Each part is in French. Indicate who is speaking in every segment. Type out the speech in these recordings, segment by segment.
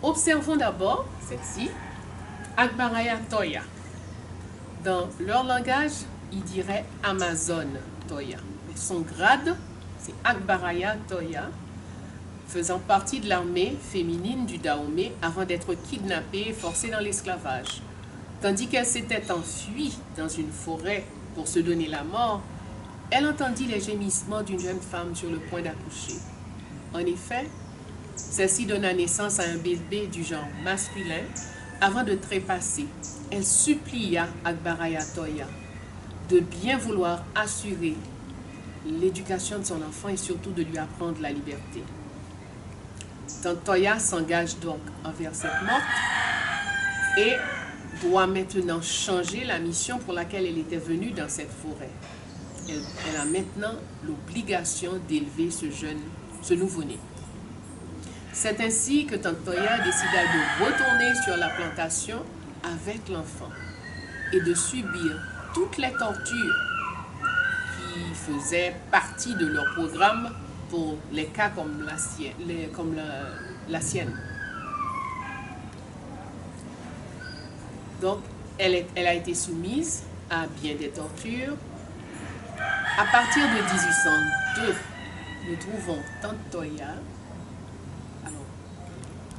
Speaker 1: Observons d'abord celle-ci, Agbaraya Toya. Dans leur langage, ils diraient Amazon Toya. Mais son grade, c'est Agbaraya Toya, faisant partie de l'armée féminine du Dahomey avant d'être kidnappée et forcée dans l'esclavage. Tandis qu'elle s'était enfuie dans une forêt pour se donner la mort, elle entendit les gémissements d'une jeune femme sur le point d'accoucher. En effet, celle-ci donna naissance à un bébé du genre masculin avant de trépasser. Elle supplia Agbaraya Toya de bien vouloir assurer l'éducation de son enfant et surtout de lui apprendre la liberté. Tante Toya s'engage donc envers cette morte et doit maintenant changer la mission pour laquelle elle était venue dans cette forêt. Elle a maintenant l'obligation d'élever ce nouveau-né. C'est ainsi que Tante Toya décida de retourner sur la plantation avec l'enfant et de subir toutes les tortures qui faisaient partie de leur programme pour les cas comme la sienne. Donc, elle a été soumise à bien des tortures. À partir de 1802, nous trouvons Tante Toya. Alors,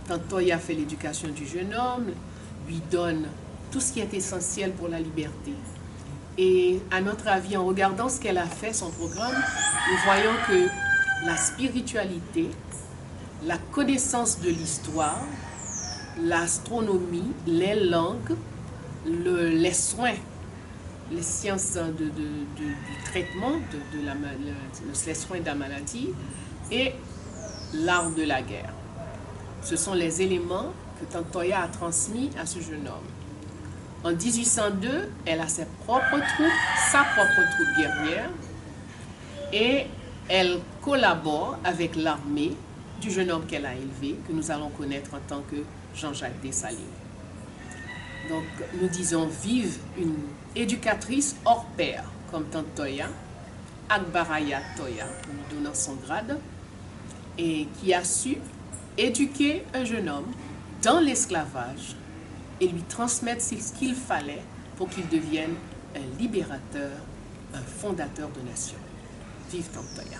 Speaker 1: Tante Toya fait l'éducation du jeune homme, lui donne tout ce qui est essentiel pour la liberté. Et à notre avis, en regardant ce qu'elle a fait, son programme, nous voyons que la spiritualité, la connaissance de l'histoire, l'astronomie, les langues, les soins, les sciences du traitement, les soins de la maladie et l'art de la guerre. Ce sont les éléments que Tante Toya a transmis à ce jeune homme. En 1802, elle a ses propres troupes, sa propre troupe guerrière, et elle collabore avec l'armée du jeune homme qu'elle a élevé, que nous allons connaître en tant que Jean-Jacques Dessalines. Donc, nous disons vive une éducatrice hors pair, comme Tante Toya, Agbaraya Toya, nous donnant son grade, et qui a su éduquer un jeune homme dans l'esclavage et lui transmettre ce qu'il fallait pour qu'il devienne un libérateur, un fondateur de nation. Vive Tante Toya.